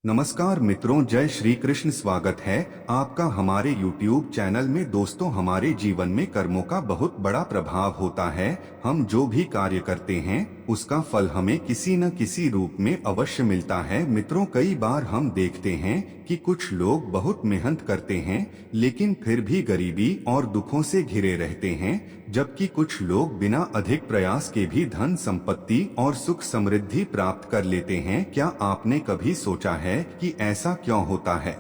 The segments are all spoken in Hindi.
नमस्कार मित्रों, जय श्री कृष्ण। स्वागत है आपका हमारे YouTube चैनल में। दोस्तों, हमारे जीवन में कर्मों का बहुत बड़ा प्रभाव होता है। हम जो भी कार्य करते हैं उसका फल हमें किसी न किसी रूप में अवश्य मिलता है। मित्रों, कई बार हम देखते हैं कि कुछ लोग बहुत मेहनत करते हैं लेकिन फिर भी गरीबी और दुखों से घिरे रहते हैं, जबकि कुछ लोग बिना अधिक प्रयास के भी धन संपत्ति और सुख समृद्धि प्राप्त कर लेते हैं। क्या आपने कभी सोचा है कि ऐसा क्यों होता है?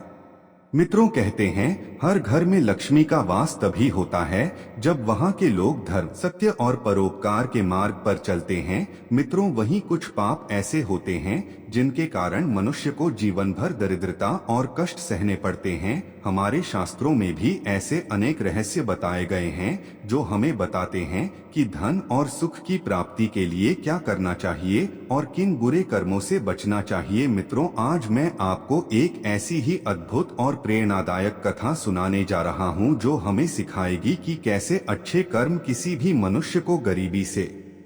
मित्रों, कहते हैं हर घर में लक्ष्मी का वास तभी होता है जब वहाँ के लोग धर्म, सत्य और परोपकार के मार्ग पर चलते हैं। मित्रों, वहीं कुछ पाप ऐसे होते हैं जिनके कारण मनुष्य को जीवन भर दरिद्रता और कष्ट सहने पड़ते हैं। हमारे शास्त्रों में भी ऐसे अनेक रहस्य बताए गए हैं जो हमें बताते हैं कि धन और सुख की प्राप्ति के लिए क्या करना चाहिए और किन बुरे कर्मों से बचना चाहिए। मित्रों, आज मैं आपको एक ऐसी ही अद्भुत और प्रेरणादायक कथा सुनाने जा रहा हूं जो हमें सिखाएगी कि कैसे अच्छे कर्म किसी भी मनुष्य को गरीबी से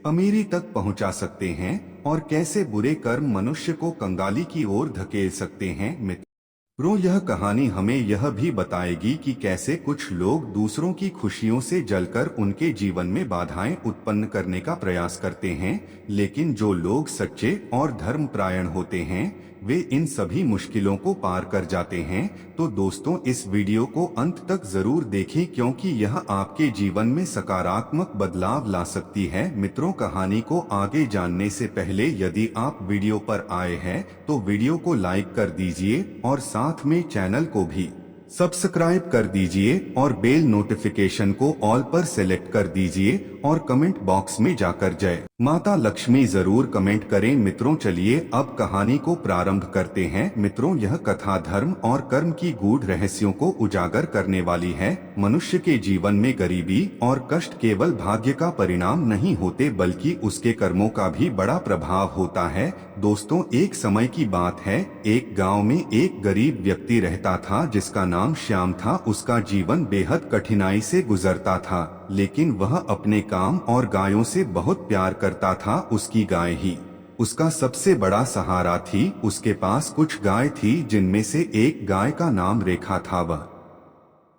अमीरी तक पहुंचा सकते हैं और कैसे बुरे कर्म मनुष्य को कंगाली की ओर धकेल सकते हैं। मित्रों, यह कहानी हमें यह भी बताएगी कि कैसे कुछ लोग दूसरों की खुशियों से जलकर उनके जीवन में बाधाएं उत्पन्न करने का प्रयास करते हैं, लेकिन जो लोग सच्चे और धर्मपरायण होते हैं वे इन सभी मुश्किलों को पार कर जाते हैं। तो दोस्तों, इस वीडियो को अंत तक जरूर देखें क्योंकि यह आपके जीवन में सकारात्मक बदलाव ला सकती है। मित्रों, कहानी को आगे जानने से पहले यदि आप वीडियो पर आए हैं तो वीडियो को लाइक कर दीजिए और साथ में चैनल को भी सब्सक्राइब कर दीजिए और बेल नोटिफिकेशन को ऑल पर सेलेक्ट कर दीजिए और कमेंट बॉक्स में जाकर जय माता लक्ष्मी जरूर कमेंट करें। मित्रों, चलिए अब कहानी को प्रारंभ करते हैं। मित्रों, यह कथा धर्म और कर्म की गूढ़ रहस्यों को उजागर करने वाली है। मनुष्य के जीवन में गरीबी और कष्ट केवल भाग्य का परिणाम नहीं होते बल्कि उसके कर्मों का भी बड़ा प्रभाव होता है। दोस्तों, एक समय की बात है, एक गांव में एक गरीब व्यक्ति रहता था जिसका नाम श्याम था। उसका जीवन बेहद कठिनाई से गुजरता था, लेकिन वह अपने काम और गायों से बहुत प्यार करता था। उसकी गाय ही उसका सबसे बड़ा सहारा थी। उसके पास कुछ गाय थी जिनमें से एक गाय का नाम रेखा था। वह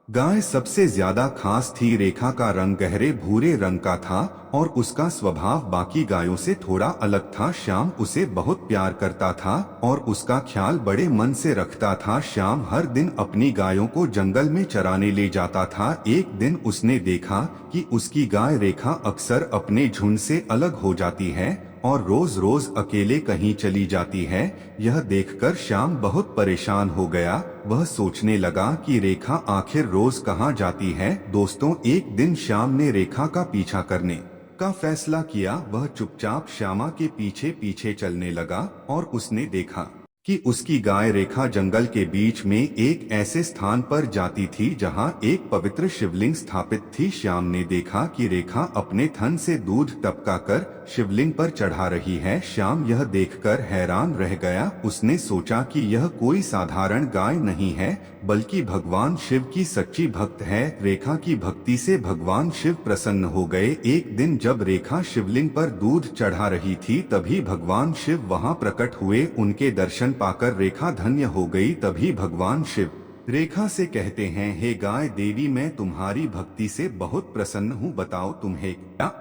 गाय सबसे ज्यादा खास थी। रेखा का रंग गहरे भूरे रंग का था और उसका स्वभाव बाकी गायों से थोड़ा अलग था। श्याम उसे बहुत प्यार करता था और उसका ख्याल बड़े मन से रखता था। श्याम हर दिन अपनी गायों को जंगल में चराने ले जाता था। एक दिन उसने देखा कि उसकी गाय रेखा अक्सर अपने झुंड से अलग हो जाती है और रोज रोज अकेले कहीं चली जाती है। यह देखकर श्याम बहुत परेशान हो गया। वह सोचने लगा कि रेखा आखिर रोज कहाँ जाती है। दोस्तों, एक दिन श्याम ने रेखा का पीछा करने का फैसला किया। वह चुपचाप श्यामा के पीछे पीछे चलने लगा और उसने देखा कि उसकी गाय रेखा जंगल के बीच में एक ऐसे स्थान पर जाती थी जहां एक पवित्र शिवलिंग स्थापित थी। श्याम ने देखा कि रेखा अपने थन से दूध टपका कर शिवलिंग पर चढ़ा रही है। श्याम यह देखकर हैरान रह गया। उसने सोचा कि यह कोई साधारण गाय नहीं है बल्कि भगवान शिव की सच्ची भक्त है। रेखा की भक्ति से भगवान शिव प्रसन्न हो गए। एक दिन जब रेखा शिवलिंग पर दूध चढ़ा रही थी तभी भगवान शिव वहां प्रकट हुए। उनके दर्शन पाकर रेखा धन्य हो गई। तभी भगवान शिव रेखा से कहते हैं, हे गाय देवी, मैं तुम्हारी भक्ति से बहुत प्रसन्न हूँ, बताओ तुम्हें क्या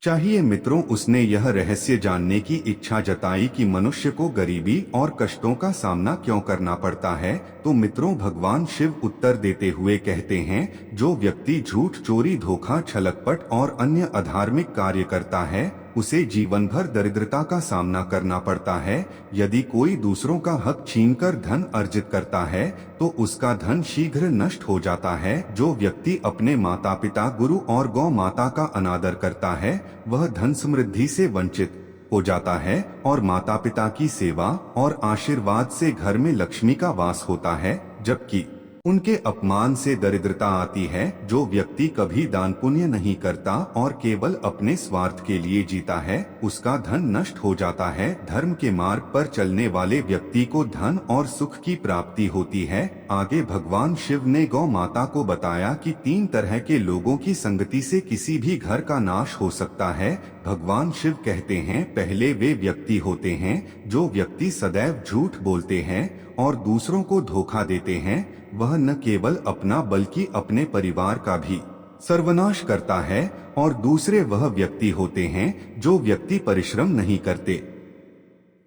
चाहिए। मित्रों, उसने यह रहस्य जानने की इच्छा जताई कि मनुष्य को गरीबी और कष्टों का सामना क्यों करना पड़ता है। तो मित्रों, भगवान शिव उत्तर देते हुए कहते हैं, जो व्यक्ति झूठ, चोरी, धोखा, छलकपट और अन्य अधार्मिक कार्य करता है उसे जीवन भर दरिद्रता का सामना करना पड़ता है। यदि कोई दूसरों का हक छीनकर धन अर्जित करता है तो उसका धन शीघ्र नष्ट हो जाता है। जो व्यक्ति अपने माता पिता, गुरु और गौ माता का अनादर करता है वह धन समृद्धि से वंचित हो जाता है और माता पिता की सेवा और आशीर्वाद से घर में लक्ष्मी का वास होता है, जबकि उनके अपमान से दरिद्रता आती है। जो व्यक्ति कभी दान पुण्य नहीं करता और केवल अपने स्वार्थ के लिए जीता है उसका धन नष्ट हो जाता है। धर्म के मार्ग पर चलने वाले व्यक्ति को धन और सुख की प्राप्ति होती है। आगे भगवान शिव ने गौ माता को बताया कि 3 तरह के लोगों की संगति से किसी भी घर का नाश हो सकता है। भगवान शिव कहते हैं पहले वे व्यक्ति होते हैं जो व्यक्ति सदैव झूठ बोलते हैं और दूसरों को धोखा देते हैं, वह न केवल अपना बल्कि अपने परिवार का भी सर्वनाश करता है। और दूसरे वह व्यक्ति होते हैं जो व्यक्ति परिश्रम नहीं करते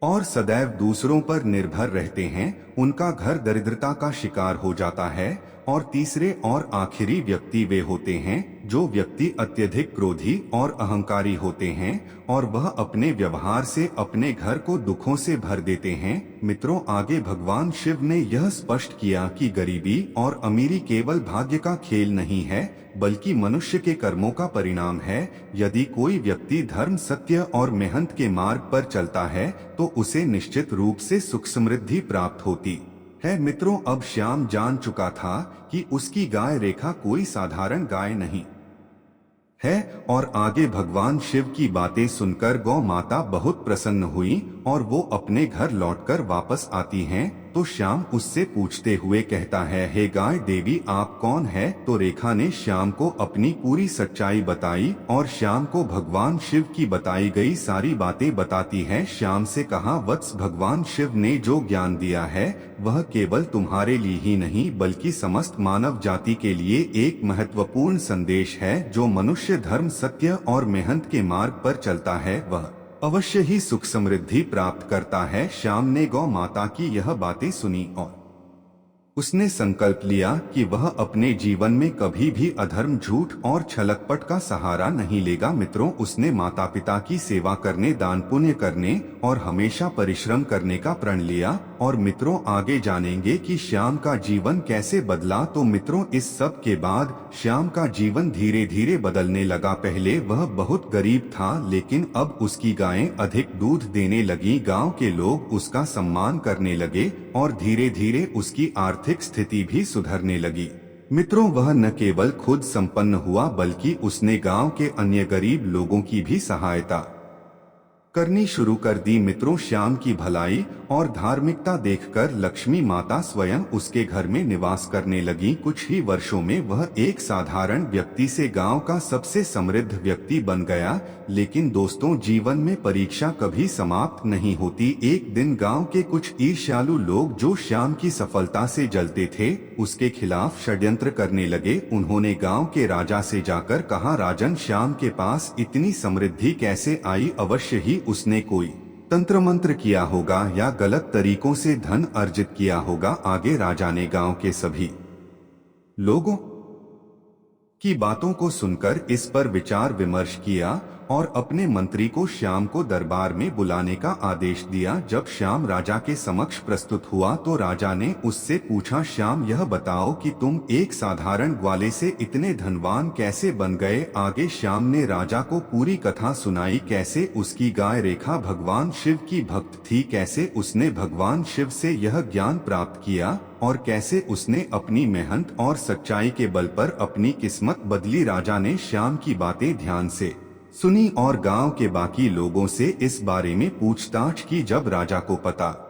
और सदैव दूसरों पर निर्भर रहते हैं, उनका घर दरिद्रता का शिकार हो जाता है। और तीसरे और आखिरी व्यक्ति वे होते हैं जो व्यक्ति अत्यधिक क्रोधी और अहंकारी होते हैं और वह अपने व्यवहार से अपने घर को दुखों से भर देते हैं। मित्रों, आगे भगवान शिव ने यह स्पष्ट किया कि गरीबी और अमीरी केवल भाग्य का खेल नहीं है, बल्कि मनुष्य के कर्मों का परिणाम है। यदि कोई व्यक्ति धर्म, सत्य और मेहनत के मार्ग पर चलता है तो उसे निश्चित रूप से सुख समृद्धि प्राप्त होती है। मित्रों, अब श्याम जान चुका था कि उसकी गाय रेखा कोई साधारण गाय नहीं है और आगे भगवान शिव की बातें सुनकर गौ माता बहुत प्रसन्न हुई और वो अपने घर लौटकर वापस आती हैं। तो श्याम उससे पूछते हुए कहता है, हे गाय देवी, आप कौन है? तो रेखा ने श्याम को अपनी पूरी सच्चाई बताई और श्याम को भगवान शिव की बताई गई सारी बातें बताती है। श्याम से कहा, वत्स, भगवान शिव ने जो ज्ञान दिया है वह केवल तुम्हारे लिए ही नहीं बल्कि समस्त मानव जाति के लिए एक महत्वपूर्ण संदेश है। जो मनुष्य धर्म, सत्य और मेहनत के मार्ग पर चलता है वह अवश्य ही सुख समृद्धि प्राप्त करता है। श्याम ने गौ माता की यह बातें सुनी और उसने संकल्प लिया कि वह अपने जीवन में कभी भी अधर्म, झूठ और छलकपट का सहारा नहीं लेगा। मित्रों, उसने माता पिता की सेवा करने, दान पुण्य करने और हमेशा परिश्रम करने का प्रण लिया। और मित्रों, आगे जानेंगे कि श्याम का जीवन कैसे बदला। तो मित्रों, इस सब के बाद श्याम का जीवन धीरे धीरे बदलने लगा। पहले वह बहुत गरीब था, लेकिन अब उसकी गायें अधिक दूध देने लगी, गांव के लोग उसका सम्मान करने लगे और धीरे धीरे उसकी आर्थिक स्थिति भी सुधरने लगी। मित्रों, वह न केवल खुद संपन्न हुआ बल्कि उसने गांव के अन्य गरीब लोगों की भी सहायता करनी शुरू कर दी। मित्रों, श्याम की भलाई और धार्मिकता देखकर लक्ष्मी माता स्वयं उसके घर में निवास करने लगी। कुछ ही वर्षों में वह एक साधारण व्यक्ति से गांव का सबसे समृद्ध व्यक्ति बन गया। लेकिन दोस्तों, जीवन में परीक्षा कभी समाप्त नहीं होती। एक दिन गांव के कुछ ईर्ष्यालु लोग जो श्याम की सफलता से जलते थे, उसके खिलाफ षड्यंत्र करने लगे। उन्होंने गांव के राजा से जाकर कहा, राजन, श्याम के पास इतनी समृद्धि कैसे आई? अवश्य ही उसने कोई तंत्र मंत्र किया होगा या गलत तरीकों से धन अर्जित किया होगा। आगे राजा ने गांव के सभी लोगों की बातों को सुनकर इस पर विचार विमर्श किया और अपने मंत्री को श्याम को दरबार में बुलाने का आदेश दिया। जब श्याम राजा के समक्ष प्रस्तुत हुआ तो राजा ने उससे पूछा, श्याम, यह बताओ कि तुम एक साधारण ग्वाले से इतने धनवान कैसे बन गए? आगे श्याम ने राजा को पूरी कथा सुनाई, कैसे उसकी गाय रेखा भगवान शिव की भक्त थी, कैसे उसने भगवान शिव से यह ज्ञान प्राप्त किया और कैसे उसने अपनी मेहनत और सच्चाई के बल पर अपनी किस्मत बदली। राजा ने श्याम की बातें ध्यान से सुनी और गांव के बाकी लोगों से इस बारे में पूछताछ की। जब राजा को पता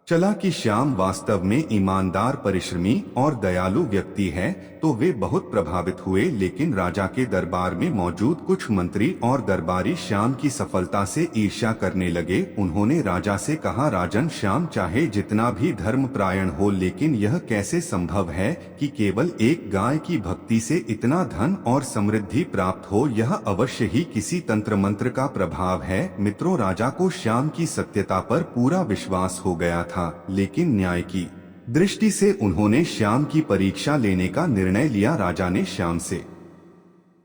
चला कि श्याम वास्तव में ईमानदार, परिश्रमी और दयालु व्यक्ति है तो वे बहुत प्रभावित हुए। लेकिन राजा के दरबार में मौजूद कुछ मंत्री और दरबारी श्याम की सफलता से ईर्ष्या करने लगे। उन्होंने राजा से कहा, राजन, श्याम चाहे जितना भी धर्मपरायण हो, लेकिन यह कैसे संभव है कि केवल एक गाय की भक्ति से इतना धन और समृद्धि प्राप्त हो? यह अवश्य ही किसी तंत्र मंत्र का प्रभाव है। मित्रों, राजा को श्याम की सत्यता पर पूरा विश्वास हो गया था, लेकिन न्याय की दृष्टि से उन्होंने श्याम की परीक्षा लेने का निर्णय लिया। राजा ने श्याम से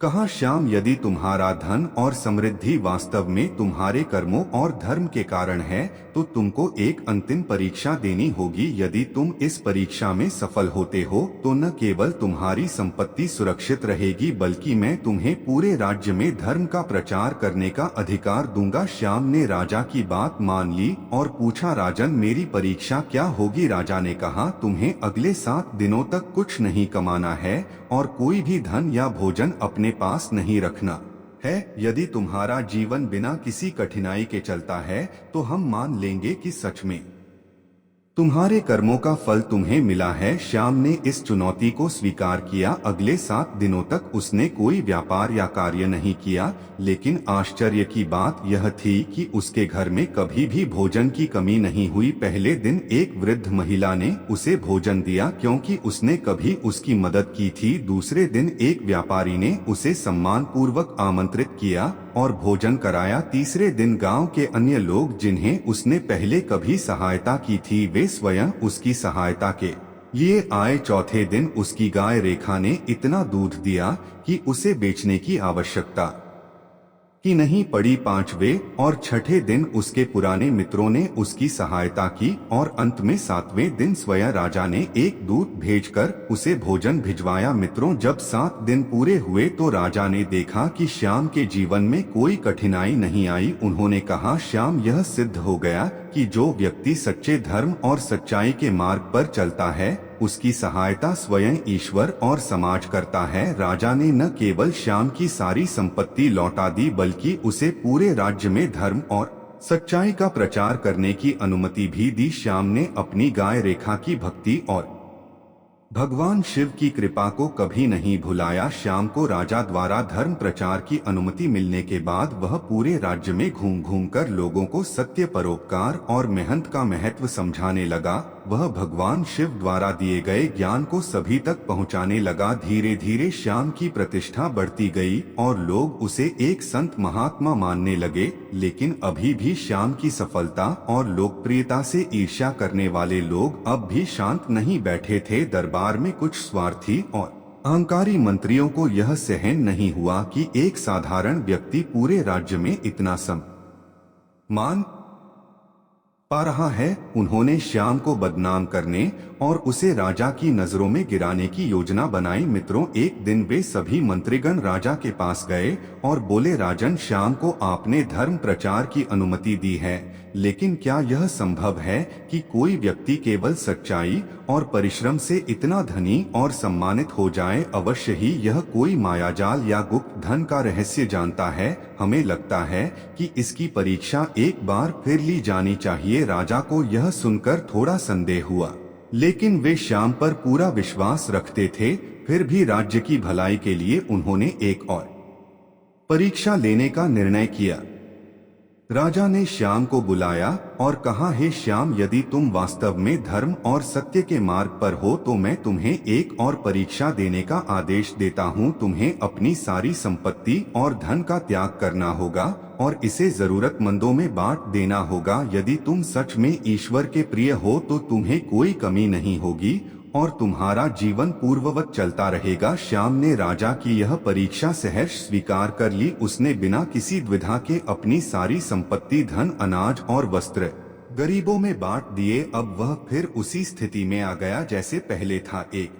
कहा, श्याम, यदि तुम्हारा धन और समृद्धि वास्तव में तुम्हारे कर्मों और धर्म के कारण है तो तुमको एक अंतिम परीक्षा देनी होगी। यदि तुम इस परीक्षा में सफल होते हो तो न केवल तुम्हारी संपत्ति सुरक्षित रहेगी बल्कि मैं तुम्हें पूरे राज्य में धर्म का प्रचार करने का अधिकार दूंगा। श्याम ने राजा की बात मान ली और पूछा, राजन, मेरी परीक्षा क्या होगी? राजा ने कहा, तुम्हें अगले 7 दिनों तक कुछ नहीं कमाना है और कोई भी धन या भोजन अपने पास नहीं रखना है। यदि तुम्हारा जीवन बिना किसी कठिनाई के चलता है तो हम मान लेंगे कि सच में तुम्हारे कर्मों का फल तुम्हें मिला है। श्याम ने इस चुनौती को स्वीकार किया। अगले 7 दिनों तक उसने कोई व्यापार या कार्य नहीं किया, लेकिन आश्चर्य की बात यह थी कि उसके घर में कभी भी भोजन की कमी नहीं हुई। पहले दिन एक वृद्ध महिला ने उसे भोजन दिया क्योंकि उसने कभी उसकी मदद की थी। दूसरे दिन एक व्यापारी ने उसे सम्मान पूर्वक आमंत्रित किया और भोजन कराया। तीसरे दिन गांव के अन्य लोग जिन्हें उसने पहले कभी सहायता की थी, वे स्वयं उसकी सहायता के लिए आए। चौथे दिन उसकी गाय रेखा ने इतना दूध दिया कि उसे बेचने की आवश्यकता की नहीं पड़ी। पांचवें और छठे दिन उसके पुराने मित्रों ने उसकी सहायता की और अंत में 7वें दिन स्वयं राजा ने एक दूत भेजकर उसे भोजन भिजवाया। मित्रों, जब 7 दिन पूरे हुए तो राजा ने देखा कि श्याम के जीवन में कोई कठिनाई नहीं आई। उन्होंने कहा, श्याम, यह सिद्ध हो गया कि जो व्यक्ति सच्चे धर्म और सच्चाई के मार्ग पर चलता है, उसकी सहायता स्वयं ईश्वर और समाज करता है। राजा ने न केवल श्याम की सारी संपत्ति लौटा दी, बल्कि उसे पूरे राज्य में धर्म और सच्चाई का प्रचार करने की अनुमति भी दी। श्याम ने अपनी गाय रेखा की भक्ति और भगवान शिव की कृपा को कभी नहीं भुलाया। श्याम को राजा द्वारा धर्म प्रचार की अनुमति मिलने के बाद वह पूरे राज्य में घूम घूम कर लोगों को सत्य, परोपकार और मेहनत का महत्व समझाने लगा। वह भगवान शिव द्वारा दिए गए ज्ञान को सभी तक पहुंचाने लगा। धीरे धीरे श्याम की प्रतिष्ठा बढ़ती गई और लोग उसे एक संत महात्मा मानने लगे। लेकिन अभी भी श्याम की सफलता और लोकप्रियता से ईर्ष्या करने वाले लोग अब भी शांत नहीं बैठे थे। दरबार में कुछ स्वार्थी और अहंकारी मंत्रियों को यह सहन नहीं हुआ कि एक साधारण व्यक्ति पूरे राज्य में इतना सम्मान पा रहा है। उन्होंने श्याम को बदनाम करने और उसे राजा की नजरों में गिराने की योजना बनाई। मित्रों, एक दिन वे सभी मंत्रीगण राजा के पास गए और बोले, राजन, श्याम को आपने धर्म प्रचार की अनुमति दी है, लेकिन क्या यह संभव है कि कोई व्यक्ति केवल सच्चाई और परिश्रम से इतना धनी और सम्मानित हो जाए? अवश्य ही यह कोई मायाजाल या गुप्त धन का रहस्य जानता है। हमें लगता है कि इसकी परीक्षा एक बार फिर ली जानी चाहिए। राजा को यह सुनकर थोड़ा संदेह हुआ, लेकिन वे श्याम पर पूरा विश्वास रखते थे। फिर भी राज्य की भलाई के लिए उन्होंने एक और परीक्षा लेने का निर्णय किया। राजा ने श्याम को बुलाया और कहा, हे श्याम, यदि तुम वास्तव में धर्म और सत्य के मार्ग पर हो तो मैं तुम्हें एक और परीक्षा देने का आदेश देता हूँ। तुम्हें अपनी सारी संपत्ति और धन का त्याग करना होगा और इसे जरूरतमंदों में बांट देना होगा। यदि तुम सच में ईश्वर के प्रिय हो तो तुम्हें कोई कमी नहीं होगी और तुम्हारा जीवन पूर्ववत चलता रहेगा। श्याम ने राजा की यह परीक्षा सहर्ष स्वीकार कर ली। उसने बिना किसी द्विधा के अपनी सारी संपत्ति, धन, अनाज और वस्त्र गरीबों में बांट दिए। अब वह फिर उसी स्थिति में आ गया जैसे पहले था। एक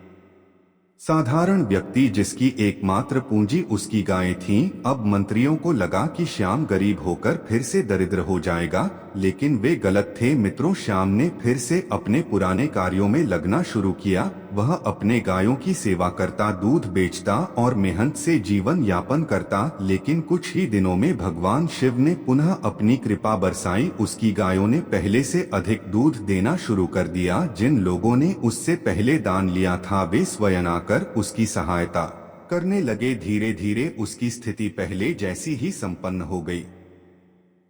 साधारण व्यक्ति जिसकी एकमात्र पूंजी उसकी गायें थीं। अब मंत्रियों को लगा कि श्याम गरीब होकर फिर से दरिद्र हो जाएगा, लेकिन वे गलत थे। मित्रों, श्याम ने फिर से अपने पुराने कार्यों में लगना शुरू किया। वह अपने गायों की सेवा करता, दूध बेचता और मेहनत से जीवन यापन करता। लेकिन कुछ ही दिनों में भगवान शिव ने पुनः अपनी कृपा बरसाई। उसकी गायों ने पहले से अधिक दूध देना शुरू कर दिया। जिन लोगों ने उससे पहले दान लिया था वे स्वयं आकर उसकी सहायता करने लगे। धीरे धीरे उसकी स्थिति पहले जैसी ही संपन्न हो गई।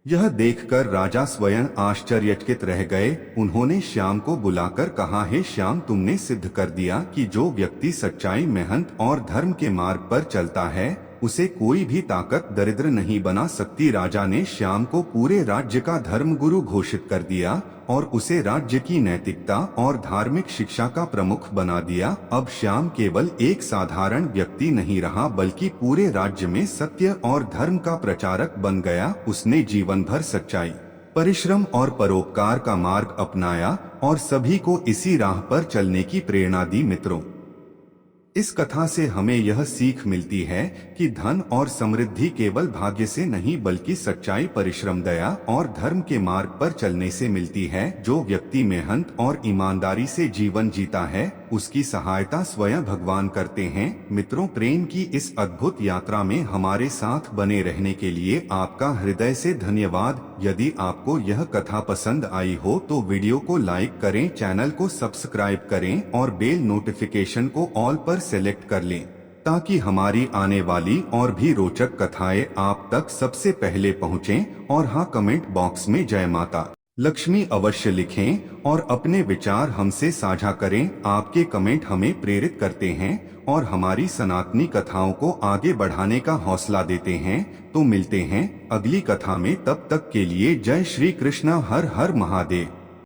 यह देखकर राजा स्वयं आश्चर्यचकित रह गए। उन्होंने श्याम को बुलाकर कहा, हे श्याम, तुमने सिद्ध कर दिया कि जो व्यक्ति सच्चाई, मेहनत और धर्म के मार्ग पर चलता है उसे कोई भी ताकत दरिद्र नहीं बना सकती। राजा ने श्याम को पूरे राज्य का धर्मगुरु घोषित कर दिया और उसे राज्य की नैतिकता और धार्मिक शिक्षा का प्रमुख बना दिया। अब श्याम केवल एक साधारण व्यक्ति नहीं रहा, बल्कि पूरे राज्य में सत्य और धर्म का प्रचारक बन गया। उसने जीवन भर सच्चाई, परिश्रम और परोपकार का मार्ग अपनाया और सभी को इसी राह पर चलने की प्रेरणा दी। मित्रों, इस कथा से हमें यह सीख मिलती है कि धन और समृद्धि केवल भाग्य से नहीं बल्कि सच्चाई, परिश्रम, दया और धर्म के मार्ग पर चलने से मिलती है। जो व्यक्ति मेहनत और ईमानदारी से जीवन जीता है उसकी सहायता स्वयं भगवान करते हैं। मित्रों, प्रेम की इस अद्भुत यात्रा में हमारे साथ बने रहने के लिए आपका हृदय से धन्यवाद। यदि आपको यह कथा पसंद आई हो तो वीडियो को लाइक करें, चैनल को सब्सक्राइब करें और बेल नोटिफिकेशन को ऑल पर सेलेक्ट कर लें, ताकि हमारी आने वाली और भी रोचक कथाएं आप तक सबसे पहले पहुंचें। और हाँ, कमेंट बॉक्स में जय माता लक्ष्मी अवश्य लिखें और अपने विचार हमसे साझा करें। आपके कमेंट हमें प्रेरित करते हैं और हमारी सनातनी कथाओं को आगे बढ़ाने का हौसला देते हैं। तो मिलते हैं अगली कथा में, तब तक के लिए जय श्री कृष्ण, हर हर महादेव।